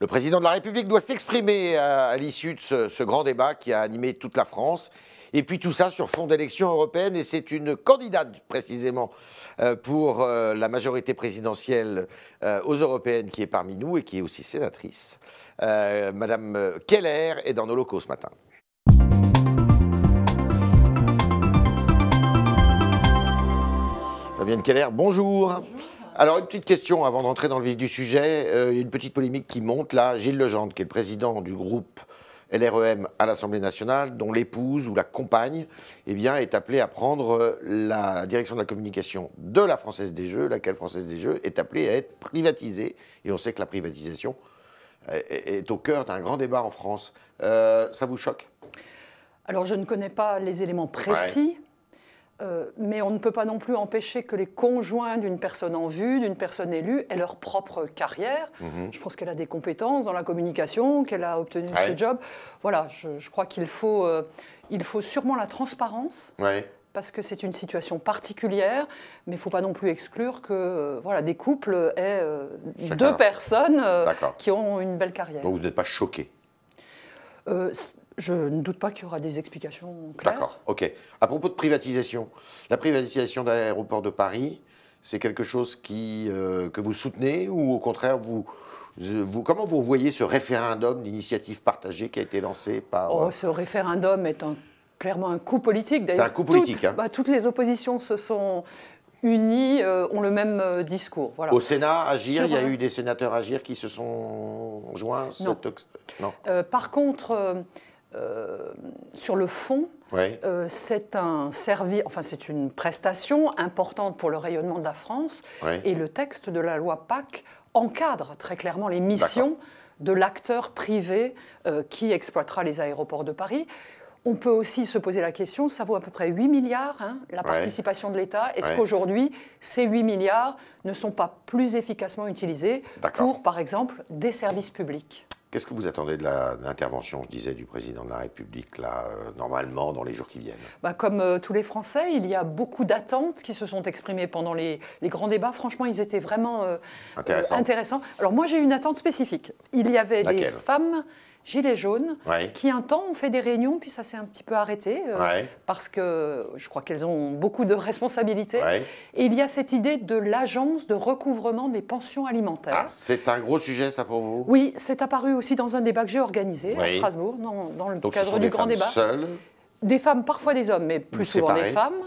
Le président de la République doit s'exprimer à l'issue de ce grand débat qui a animé toute la France. Et puis tout ça sur fond d'élections européennes. Et c'est une candidate précisément pour la majorité présidentielle aux européennes qui est parmi nous et qui est aussi sénatrice. Madame Keller est dans nos locaux ce matin. Fabienne Keller, bonjour. Bonjour. Alors, une petite question avant d'entrer dans le vif du sujet. Il y a une petite polémique qui monte là. Gilles Legendre, qui est le président du groupe LREM à l'Assemblée nationale, dont l'épouse ou la compagne est appelée à prendre la direction de la communication de la Française des Jeux, laquelle Française des Jeux est appelée à être privatisée. Et on sait que la privatisation est au cœur d'un grand débat en France. Ça vous choque? Alors, je ne connais pas les éléments précis. Ouais. Mais on ne peut pas non plus empêcher que les conjoints d'une personne en vue, d'une personne élue, aient leur propre carrière. Je pense qu'elle a des compétences dans la communication, qu'elle a obtenu ce job. Voilà, je crois qu'il faut sûrement la transparence, parce que c'est une situation particulière, mais il ne faut pas non plus exclure que des couples aient deux personnes qui ont une belle carrière. Donc vous n'êtes pas choqué? Je ne doute pas qu'il y aura des explications claires. D'accord, ok. À propos de privatisation, la privatisation de l'aéroport de Paris, c'est quelque chose que vous soutenez ou au contraire, comment vous voyez ce référendum d'initiative partagée qui a été lancé par... Ce référendum est clairement un coup politique. C'est un coup politique. Toutes les oppositions se sont unies, ont le même discours. Voilà. Au Sénat, Agir, il y a eu des sénateurs Agir qui se sont joints? Non. Par contre... sur le fond, c'est c'est une prestation importante pour le rayonnement de la France et le texte de la loi Pacte encadre très clairement les missions de l'acteur privé qui exploitera les aéroports de Paris. On peut aussi se poser la question, ça vaut à peu près 8 milliards, la participation de l'État. Est-ce qu'aujourd'hui, ces 8 milliards ne sont pas plus efficacement utilisés pour, par exemple, des services publics ? Qu'est-ce que vous attendez de l'intervention, je disais, du président de la République, là, normalement, dans les jours qui viennent? Comme tous les Français, il y a beaucoup d'attentes qui se sont exprimées pendant les grands débats. Franchement, ils étaient vraiment intéressants. Alors moi, j'ai une attente spécifique. Il y avait des femmes gilets jaunes qui, un temps, ont fait des réunions, puis ça s'est un petit peu arrêté, parce que je crois qu'elles ont beaucoup de responsabilités. Et il y a cette idée de l'agence de recouvrement des pensions alimentaires. C'est un gros sujet, ça, pour vous? Oui, c'est apparu aussi dans un débat que j'ai organisé à Strasbourg, dans le cadre du grand débat. Seules? Des femmes, parfois des hommes, mais plus souvent des femmes,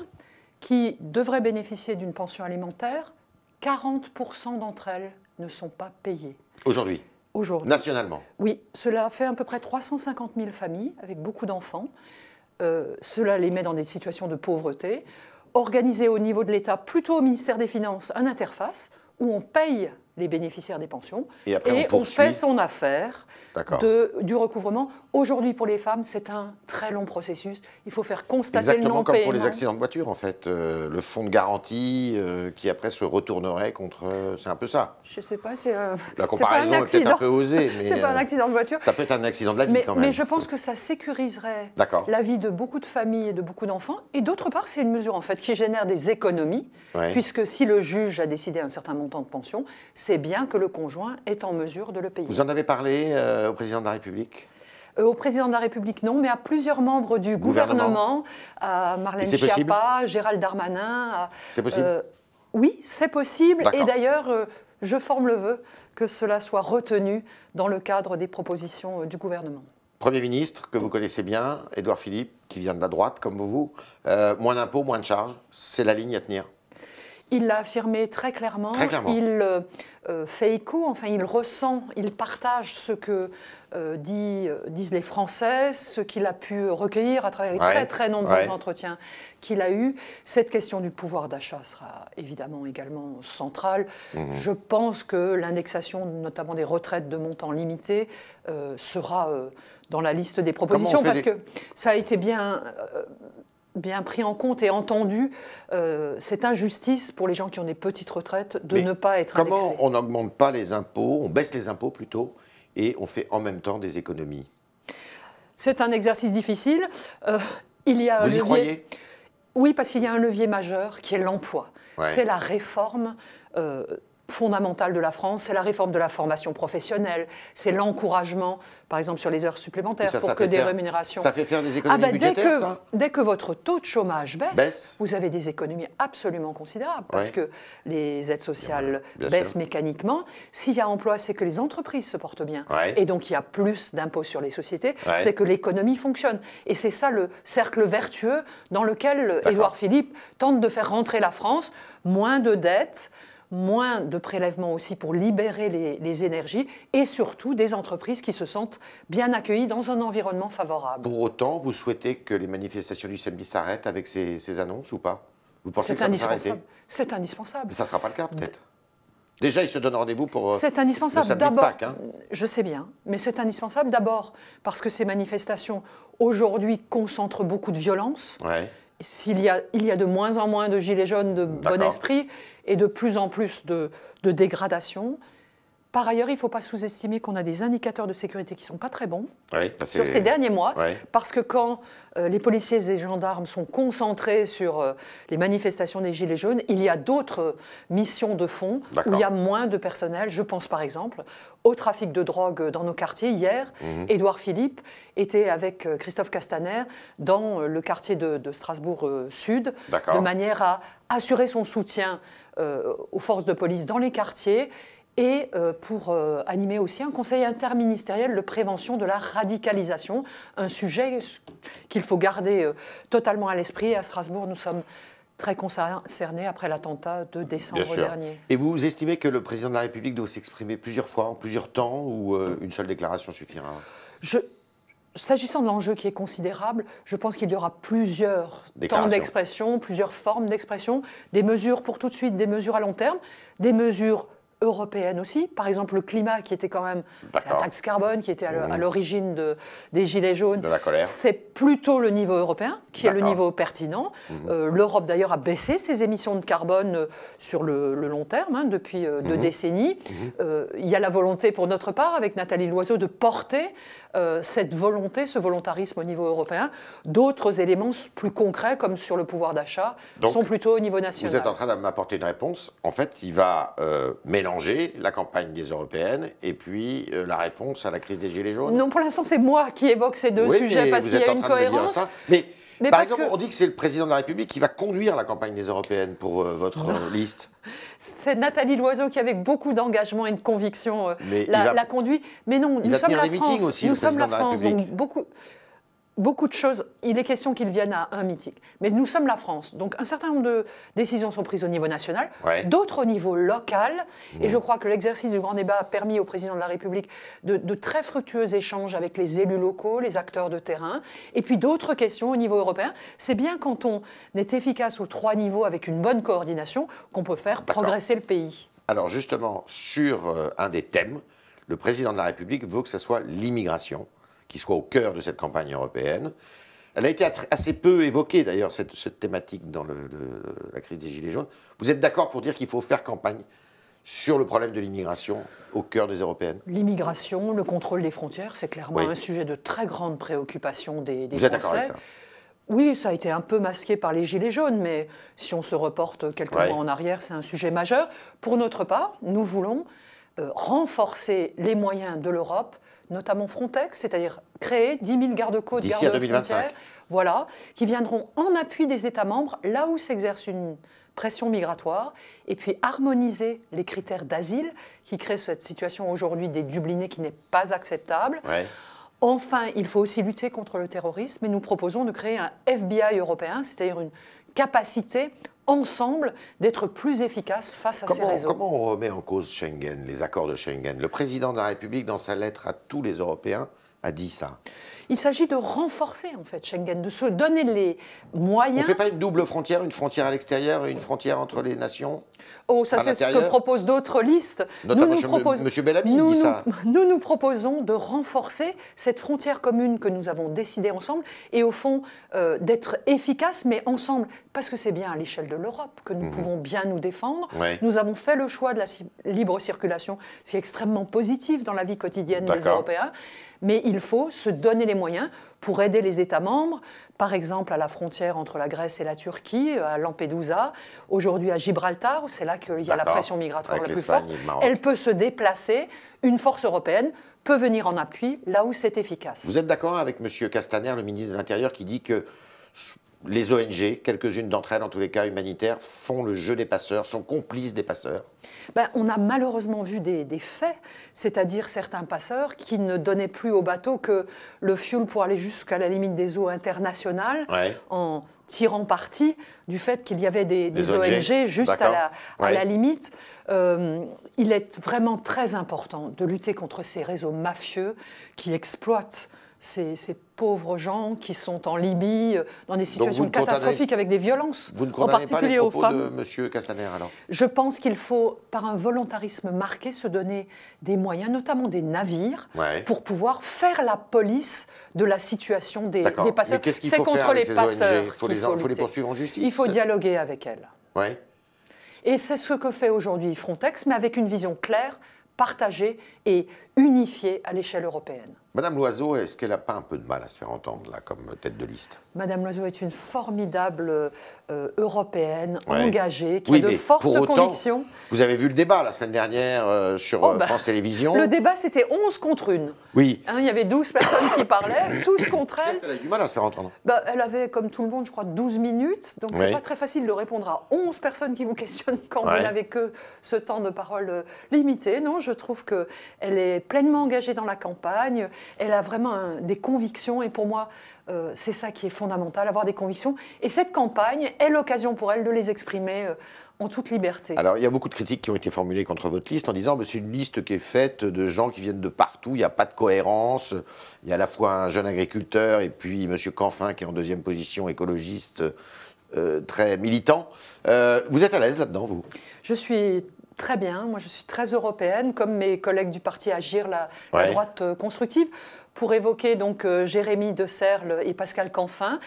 qui devraient bénéficier d'une pension alimentaire. 40% d'entre elles ne sont pas payées. Aujourd'hui? Aujourd'hui. Nationalement? Oui, cela fait à peu près 350 000 familles avec beaucoup d'enfants. Cela les met dans des situations de pauvreté. Organisé au niveau de l'État, plutôt au ministère des Finances, une interface où on paye les bénéficiaires des pensions et on fait son affaire du recouvrement. Aujourd'hui, pour les femmes, c'est un très long processus. Il faut faire constater le non-paiement. Exactement comme pour les accidents de voiture, en fait. Le fonds de garantie qui, après, se retournerait contre... C'est un peu ça. Je ne sais pas, la comparaison est peut-être un peu osée, mais... C'est pas un accident de voiture. Ça peut être un accident de la vie, quand même. Mais je pense que ça sécuriserait la vie de beaucoup de familles et de beaucoup d'enfants. Et d'autre part, c'est une mesure, en fait, qui génère des économies, puisque si le juge a décidé un certain montant de pension, c'est bien que le conjoint est en mesure de le payer. Vous en avez parlé au président de la République? Au président de la République, non, mais à plusieurs membres du gouvernement, à Marlène Schiappa, Gérald Darmanin. C'est possible? Oui, c'est possible. Et d'ailleurs, je forme le vœu que cela soit retenu dans le cadre des propositions du gouvernement. Premier ministre, que vous connaissez bien, Édouard Philippe, qui vient de la droite, comme vous. Moins d'impôts, moins de charges, c'est la ligne à tenir? Il l'a affirmé très clairement. Il fait écho, enfin il ressent, il partage ce que disent les Français, ce qu'il a pu recueillir à travers les très très nombreux entretiens qu'il a eus. Cette question du pouvoir d'achat sera évidemment également centrale. Je pense que l'indexation, notamment des retraites de montant limité, sera dans la liste des propositions parce que ça a été bien pris en compte et entendu cette injustice pour les gens qui ont des petites retraites de ne pas être indexés. Comment on n'augmente pas les impôts, on baisse les impôts plutôt, et on fait en même temps des économies? C'est un exercice difficile. Il y a Vous y croyez? Oui, parce qu'il y a un levier majeur qui est l'emploi. C'est la réforme fondamentale de la France, c'est la réforme de la formation professionnelle, c'est l'encouragement, par exemple, sur les heures supplémentaires pour que des rémunérations... Ça fait faire des économies budgétaires, ça ? Dès que votre taux de chômage baisse, vous avez des économies absolument considérables, parce que les aides sociales baissent mécaniquement. S'il y a emploi, c'est que les entreprises se portent bien. Et donc, il y a plus d'impôts sur les sociétés, c'est que l'économie fonctionne. Et c'est ça le cercle vertueux dans lequel Édouard Philippe tente de faire rentrer la France, moins de dettes, moins de prélèvements aussi pour libérer les énergies et surtout des entreprises qui se sentent bien accueillies dans un environnement favorable. Pour autant, vous souhaitez que les manifestations du samedi s'arrêtent avec ces annonces ou pas? Vous pensez que ça va s'arrêter? C'est indispensable. Mais ça ne sera pas le cas peut-être. Déjà, ils se donnent rendez-vous pour c'est indispensable. le samedi de Pâques. Hein. Je sais bien, mais c'est indispensable d'abord parce que ces manifestations aujourd'hui concentrent beaucoup de violence. Il y a de moins en moins de gilets jaunes de bon esprit et de plus en plus de dégradation. Par ailleurs, il ne faut pas sous-estimer qu'on a des indicateurs de sécurité qui ne sont pas très bons sur ces derniers mois, parce que quand les policiers et les gendarmes sont concentrés sur les manifestations des Gilets jaunes, il y a d'autres missions de fond où il y a moins de personnel. Je pense par exemple au trafic de drogue dans nos quartiers. Hier, Édouard Philippe était avec Christophe Castaner dans le quartier de Strasbourg-Sud, de manière à assurer son soutien aux forces de police dans les quartiers, et pour animer aussi un conseil interministériel de prévention de la radicalisation, un sujet qu'il faut garder totalement à l'esprit. À Strasbourg, nous sommes très concernés après l'attentat de décembre dernier. Et vous estimez que le président de la République doit s'exprimer plusieurs fois, en plusieurs temps, ou une seule déclaration suffira? S'agissant de l'enjeu qui est considérable, je pense qu'il y aura plusieurs temps d'expression, plusieurs formes d'expression, des mesures pour tout de suite, des mesures à long terme, des mesures européenne aussi. Par exemple, le climat qui était quand même la taxe carbone, qui était à l'origine des Gilets jaunes. De la colère. C'est plutôt le niveau européen qui est le niveau pertinent. L'Europe d'ailleurs a baissé ses émissions de carbone sur le long terme, depuis 2 décennies. Il y a la volonté pour notre part, avec Nathalie Loiseau, de porter cette volonté, ce volontarisme au niveau européen. D'autres éléments plus concrets, comme sur le pouvoir d'achat, sont plutôt au niveau national. Vous êtes en train de m'apporter une réponse. En fait, il va mélanger la campagne des européennes et puis la réponse à la crise des Gilets jaunes. Non, pour l'instant, c'est moi qui évoque ces deux sujets parce qu'il y a une cohérence. Mais par exemple, on dit que c'est le président de la République qui va conduire la campagne des européennes pour votre liste. C'est Nathalie Loiseau qui, avec beaucoup d'engagement et de conviction, la conduit. Mais non, nous sommes la France. Aussi, nous sommes la France, donc beaucoup de choses, il est question qu'ils viennent à un meeting. Mais nous sommes la France, donc un certain nombre de décisions sont prises au niveau national, d'autres au niveau local, et je crois que l'exercice du grand débat a permis au président de la République de très fructueux échanges avec les élus locaux, les acteurs de terrain, et puis d'autres questions au niveau européen. C'est bien quand on est efficace aux 3 niveaux avec une bonne coordination qu'on peut faire progresser le pays. Alors justement, sur un des thèmes, le président de la République veut que ce soit l'immigration qui soit au cœur de cette campagne européenne. Elle a été assez peu évoquée, d'ailleurs, cette thématique dans la crise des Gilets jaunes. Vous êtes d'accord pour dire qu'il faut faire campagne sur le problème de l'immigration au cœur des Européennes? L'immigration, le contrôle des frontières, c'est clairement un sujet de très grande préoccupation des Français. Vous êtes d'accord avec ça? Oui, ça a été un peu masqué par les Gilets jaunes, mais si on se reporte quelques mois en arrière, c'est un sujet majeur. Pour notre part, nous voulons renforcer les moyens de l'Europe, notamment Frontex, c'est-à-dire créer 10 000 gardes-côtes, d'ici à 2025, qui viendront en appui des États membres, là où s'exerce une pression migratoire, et puis harmoniser les critères d'asile, qui créent cette situation aujourd'hui des Dublinés qui n'est pas acceptable. Enfin, il faut aussi lutter contre le terrorisme, et nous proposons de créer un FBI européen, c'est-à-dire une capacité ensemble d'être plus efficace face à ces réseaux. Comment on remet en cause Schengen, les accords de Schengen? Le président de la République, dans sa lettre à tous les Européens, a dit ça. Il s'agit de renforcer en fait Schengen, de se donner les moyens. On ne fait pas une double frontière, une frontière à l'extérieur et une frontière entre les nations? Oh, ça c'est ce que proposent d'autres listes. Notamment M. Bellamy dit ça. Nous proposons de renforcer cette frontière commune que nous avons décidée ensemble et au fond d'être efficaces mais ensemble, parce que c'est bien à l'échelle de l'Europe que nous pouvons bien nous défendre. Nous avons fait le choix de la libre circulation, ce qui est extrêmement positif dans la vie quotidienne des Européens. Mais il faut se donner les moyens pour aider les États membres, par exemple à la frontière entre la Grèce et la Turquie, à Lampedusa, aujourd'hui à Gibraltar, où c'est là qu'il y a la pression migratoire la plus forte. Elle peut se déplacer, une force européenne peut venir en appui là où c'est efficace. Vous êtes d'accord avec M. Castaner, le ministre de l'Intérieur, qui dit que les ONG, quelques-unes d'entre elles, en tous les cas humanitaires, font le jeu des passeurs, sont complices des passeurs? On a malheureusement vu des faits, c'est-à-dire certains passeurs qui ne donnaient plus aux bateaux que le fuel pour aller jusqu'à la limite des eaux internationales, en tirant parti du fait qu'il y avait des ONG juste à la limite. Il est vraiment très important de lutter contre ces réseaux mafieux qui exploitent ces pauvres gens qui sont en Libye, dans des situations catastrophiques avec des violences, en particulier aux femmes. Vous ne condamnez pas les propos de M. Castaner, alors? Je pense qu'il faut, par un volontarisme marqué, se donner des moyens, notamment des navires, pour pouvoir faire la police de la situation des passeurs. C'est contre les passeurs qu'il faut les poursuivre en justice? Il faut dialoguer avec elles. Et c'est ce que fait aujourd'hui Frontex, mais avec une vision claire, partagée et unifiée à l'échelle européenne. Madame Loiseau, est-ce qu'elle n'a pas un peu de mal à se faire entendre là, comme tête de liste? Madame Loiseau est une formidable européenne, engagée, qui a de fortes convictions. Vous avez vu le débat la semaine dernière sur France Télévisions. Le débat, c'était 11 contre 1. Oui. Il y avait 12 personnes qui parlaient, tous contre elle. Elle a du mal à se faire entendre. Elle avait, comme tout le monde, je crois, 12 minutes. Donc, c'est pas très facile de répondre à 11 personnes qui vous questionnent quand vous n'avez que ce temps de parole limité. Non, je trouve qu'elle est pleinement engagée dans la campagne. Elle a vraiment des convictions. Et pour moi, c'est ça qui est fondamental, avoir des convictions. Et cette campagne est l'occasion pour elle de les exprimer en toute liberté. Alors, il y a beaucoup de critiques qui ont été formulées contre votre liste en disant que c'est une liste qui est faite de gens qui viennent de partout, il n'y a pas de cohérence. Il y a à la fois un jeune agriculteur et puis M. Canfin qui est en deuxième position, écologiste, très militant. Vous êtes à l'aise là-dedans, vous? Je suis très bien. Moi, je suis très européenne, comme mes collègues du parti Agir, la droite constructive. Pour évoquer donc Jérémy de Serle et Pascal Canfin,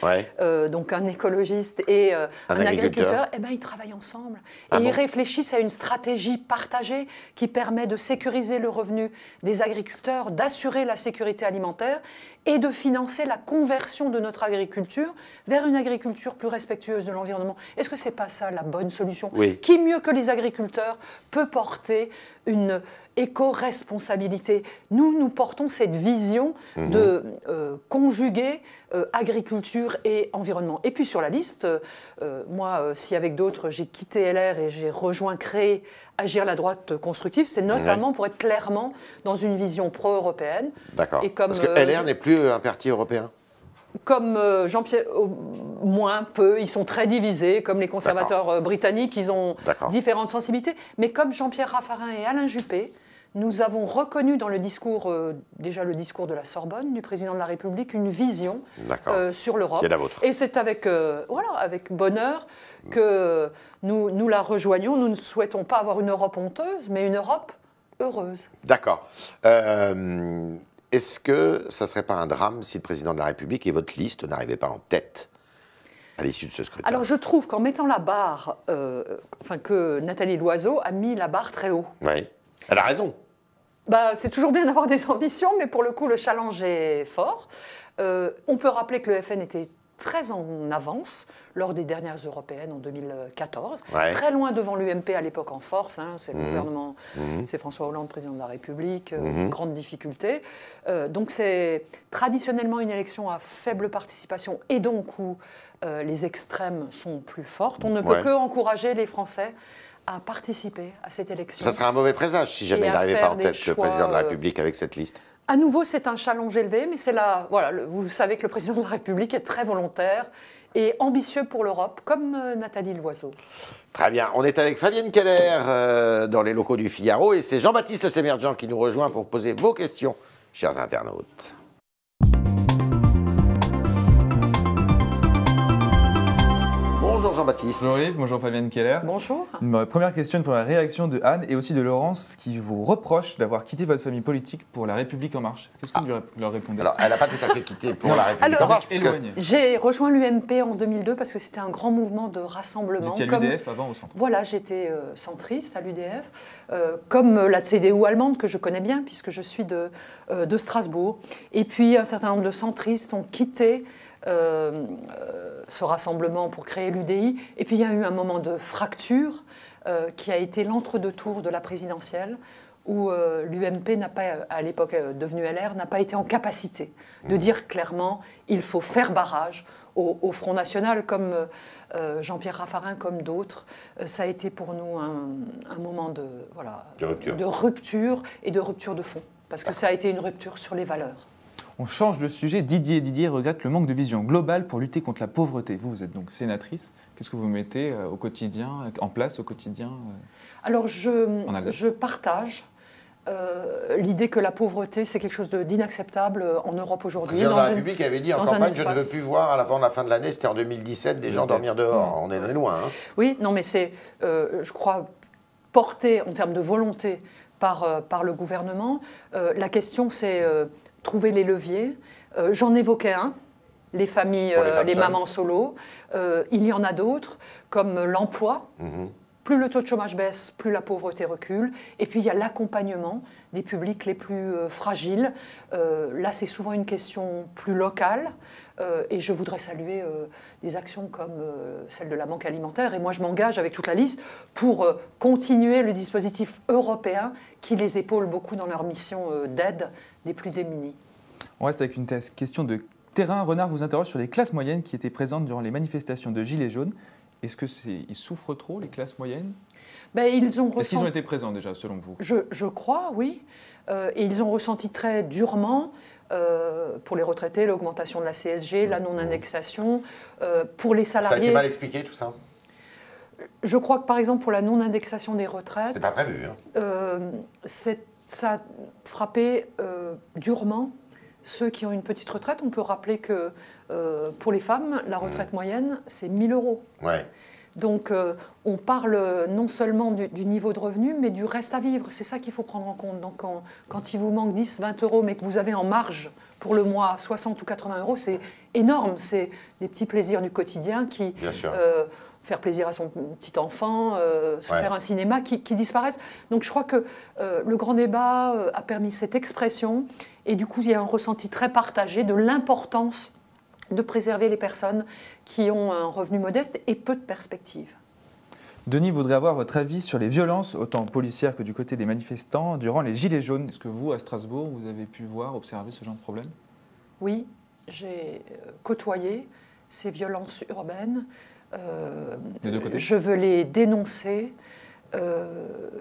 donc un écologiste et un agriculteur, ils travaillent ensemble. Ils réfléchissent à une stratégie partagée qui permet de sécuriser le revenu des agriculteurs, d'assurer la sécurité alimentaire et de financer la conversion de notre agriculture vers une agriculture plus respectueuse de l'environnement. Est-ce que ce n'est pas ça la bonne solution? Qui mieux que les agriculteurs peut porter une éco-responsabilité? Nous portons cette vision de conjuguer agriculture et environnement. Et puis sur la liste, moi, si avec d'autres, j'ai quitté LR et j'ai rejoint Créer, Agir la droite constructive, c'est notamment pour être clairement dans une vision pro-européenne. D'accord. Parce que LR n'est plus un parti européen? Comme Jean-Pierre, moins peu, ils sont très divisés, comme les conservateurs britanniques, ils ont différentes sensibilités. Mais comme Jean-Pierre Raffarin et Alain Juppé, nous avons reconnu dans le discours, déjà le discours de la Sorbonne, du président de la République, une vision sur l'Europe. C'est la vôtre. Et c'est avec bonheur que nous la rejoignons. Nous ne souhaitons pas avoir une Europe honteuse, mais une Europe heureuse. D'accord. Est-ce que ça ne serait pas un drame si le président de la République et votre liste n'arrivaient pas en tête à l'issue de ce scrutin? Alors je trouve qu'en mettant la barre, que Nathalie Loiseau a mis la barre très haut. Oui, elle a raison. C'est toujours bien d'avoir des ambitions, mais pour le coup, le challenge est fort. On peut rappeler que le FN était très en avance lors des dernières européennes en 2014, très loin devant l'UMP à l'époque en force, c'est le gouvernement, c'est François Hollande, président de la République, grande difficulté. Donc c'est traditionnellement une élection à faible participation et donc où les extrêmes sont plus fortes. On ne peut que encourager les Français à participer à cette élection. Ça serait un mauvais présage si jamais il n'arrivait pas en tête, le président de la République, avec cette liste. À nouveau, c'est un challenge élevé, mais c'est vous savez que le président de la République est très volontaire et ambitieux pour l'Europe, comme Nathalie Loiseau. Très bien. On est avec Fabienne Keller dans les locaux du Figaro et c'est Jean-Baptiste Sémergent qui nous rejoint pour poser vos questions, chers internautes. Bonjour Jean-Baptiste. Bonjour Yves, bonjour Fabienne Keller. Bonjour. Une première question, une première réaction de Anne et aussi de Laurence qui vous reproche d'avoir quitté votre famille politique pour La République En Marche. Qu'est-ce que vous leur répondez? Alors, elle n'a pas tout à fait quitté pour La République En Marche. J'ai rejoint l'UMP en 2002 parce que c'était un grand mouvement de rassemblement. Vous étiez à l'UDF avant au centre? Voilà, j'étais centriste à l'UDF, comme la CDU allemande que je connais bien puisque je suis de Strasbourg. Et puis un certain nombre de centristes ont quitté ce rassemblement pour créer l'UDI. Et puis il y a eu un moment de fracture qui a été l'entre-deux tours de la présidentielle où l'UMP n'a pas, à l'époque devenue LR, n'a pas été en capacité de dire clairement il faut faire barrage au Front National, comme Jean-Pierre Raffarin, comme d'autres. Ça a été pour nous un moment de rupture et de rupture de fond, parce que ça a été une rupture sur les valeurs. On change de sujet. Didier regrette le manque de vision globale pour lutter contre la pauvreté. Vous êtes donc sénatrice. Qu'est-ce que vous mettez au quotidien, en place au quotidien Alors, je partage l'idée que la pauvreté, c'est quelque chose d'inacceptable en Europe aujourd'hui. Le président de la République avait dit en campagne, je ne veux plus voir avant la fin de l'année, c'était en 2017, des gens dormir dehors. On est loin. Hein. Oui, non, mais c'est, je crois, porté en termes de volonté par le gouvernement. La question, c'est trouver les leviers. J'en évoquais un, les familles, les mamans solo. Il y en a d'autres, comme l'emploi. Plus le taux de chômage baisse, plus la pauvreté recule. Et puis il y a l'accompagnement des publics les plus fragiles. Là, c'est souvent une question plus locale. Et je voudrais saluer des actions comme celle de la Banque alimentaire. Et moi, je m'engage avec toute la liste pour continuer le dispositif européen qui les épaule beaucoup dans leur mission d'aide des plus démunis. On reste avec une question de terrain. Renard vous interroge sur les classes moyennes qui étaient présentes durant les manifestations de Gilets jaunes. Est-ce qu'ils souffrent trop, les classes moyennes? Est-ce qu'ils ont été présents déjà, selon vous? Je crois, oui. Et ils ont ressenti très durement, pour les retraités, l'augmentation de la CSG, la non-indexation. Pour les salariés... Ça a été mal expliqué, tout ça? Je crois que, par exemple, pour la non-indexation des retraites... C'était pas prévu. Hein. Ça a frappé durement ceux qui ont une petite retraite. On peut rappeler que pour les femmes, la retraite moyenne, c'est 1 000 €. Ouais. Donc on parle non seulement du niveau de revenu, mais du reste à vivre. C'est ça qu'il faut prendre en compte. Donc quand il vous manque 10, 20 €, mais que vous avez en marge pour le mois 60 ou 80 €, c'est énorme. C'est des petits plaisirs du quotidien qui... Bien sûr. Faire plaisir à son petit enfant, faire un cinéma qui disparaissent. Donc je crois que le grand débat a permis cette expression et du coup il y a un ressenti très partagé de l'importance de préserver les personnes qui ont un revenu modeste et peu de perspectives. Denis voudrait avoir votre avis sur les violences, autant policières que du côté des manifestants, durant les Gilets jaunes. Est-ce que vous, à Strasbourg, vous avez pu voir, observer ce genre de problème? Oui, j'ai côtoyé ces violences urbaines. Des deux côtés. Je veux les dénoncer.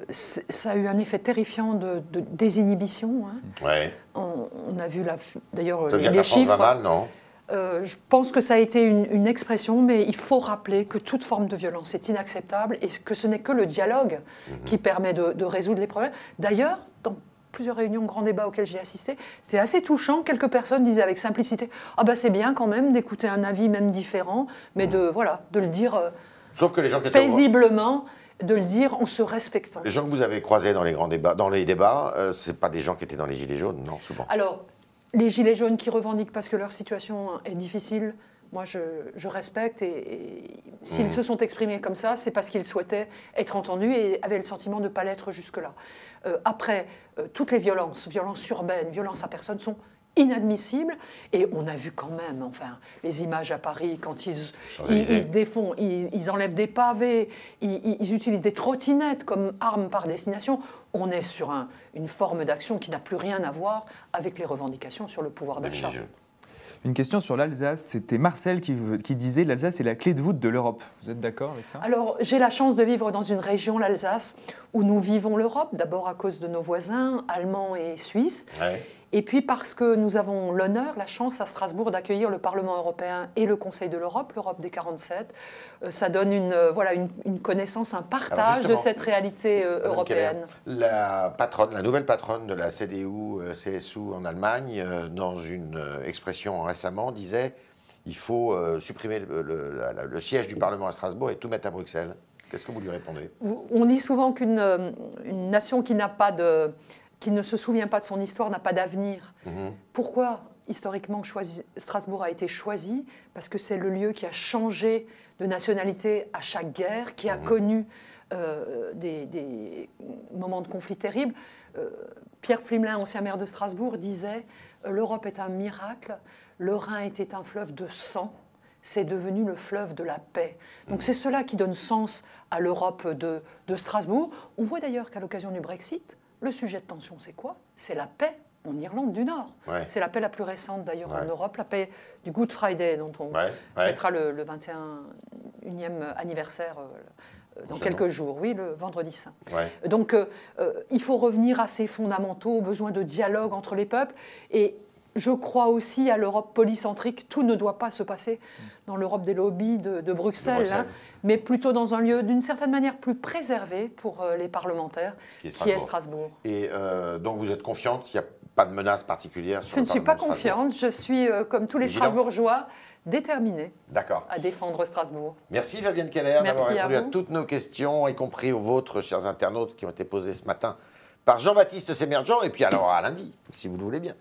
Ça a eu un effet terrifiant de désinhibition. Hein. Ouais. On a vu d'ailleurs les chiffres. Va mal, non? Je pense que ça a été une expression, mais il faut rappeler que toute forme de violence est inacceptable et que ce n'est que le dialogue qui permet de résoudre les problèmes. D'ailleurs, dans plusieurs réunions, grands débats auxquels j'ai assisté, c'était assez touchant. Quelques personnes disaient avec simplicité « Ah ben c'est bien quand même d'écouter un avis même différent, mais de le dire sauf que les gens qui étaient paisiblement, de le dire en se respectant. » Les gens que vous avez croisés dans les grands débats, ce n'est pas des gens qui étaient dans les Gilets jaunes, non, souvent? Alors, les Gilets jaunes qui revendiquent parce que leur situation est difficile, moi je respecte et s'ils se sont exprimés comme ça, c'est parce qu'ils souhaitaient être entendus et avaient le sentiment de ne pas l'être jusque-là. Après, toutes les violences urbaines, violences à personne sont inadmissibles et on a vu quand même les images à Paris quand ils enlèvent des pavés, ils utilisent des trottinettes comme armes par destination. On est sur une forme d'action qui n'a plus rien à voir avec les revendications sur le pouvoir d'achat. Une question sur l'Alsace, c'était Marcel qui disait « L'Alsace est la clé de voûte de l'Europe ». Vous êtes d'accord avec ça? Alors, j'ai la chance de vivre dans une région, l'Alsace, où nous vivons l'Europe, d'abord à cause de nos voisins allemands et suisses, et puis parce que nous avons l'honneur, la chance à Strasbourg d'accueillir le Parlement européen et le Conseil de l'Europe, l'Europe des 47. Ça donne une connaissance, un partage de cette réalité européenne. La nouvelle patronne de la CDU-CSU en Allemagne, dans une expression récemment, disait « il faut supprimer le siège du Parlement à Strasbourg et tout mettre à Bruxelles. Qu'est-ce que vous lui répondez? On dit souvent qu'une nation qui ne se souvient pas de son histoire n'a pas d'avenir. Pourquoi historiquement Strasbourg a été choisi? Parce que c'est le lieu qui a changé de nationalité à chaque guerre, qui a connu des moments de conflits terribles. Pierre Pflimlin, ancien maire de Strasbourg, disait « L'Europe est un miracle, le Rhin était un fleuve de sang, c'est devenu le fleuve de la paix ». Donc c'est cela qui donne sens à l'Europe de Strasbourg. On voit d'ailleurs qu'à l'occasion du Brexit, le sujet de tension, c'est quoi? C'est la paix en Irlande du Nord. Ouais. C'est la paix la plus récente d'ailleurs en Europe, la paix du Good Friday, dont on fêtera le 21e anniversaire dans quelques jours, oui, le vendredi saint. Donc il faut revenir à ces fondamentaux, aux besoins de dialogue entre les peuples. Et je crois aussi à l'Europe polycentrique. Tout ne doit pas se passer dans l'Europe des lobbies de Bruxelles, hein, mais plutôt dans un lieu d'une certaine manière plus préservé pour les parlementaires, qui est Strasbourg. Et donc vous êtes confiante, il n'y a pas de menace particulière sur le Parlement? Je ne suis pas confiante, je suis, comme tous les Strasbourgeois, déterminée à défendre Strasbourg. Merci Fabienne Keller d'avoir répondu à toutes nos questions, y compris aux vôtres, chers internautes, qui ont été posées ce matin par Jean-Baptiste Sémergent. Et puis alors à lundi, si vous le voulez bien.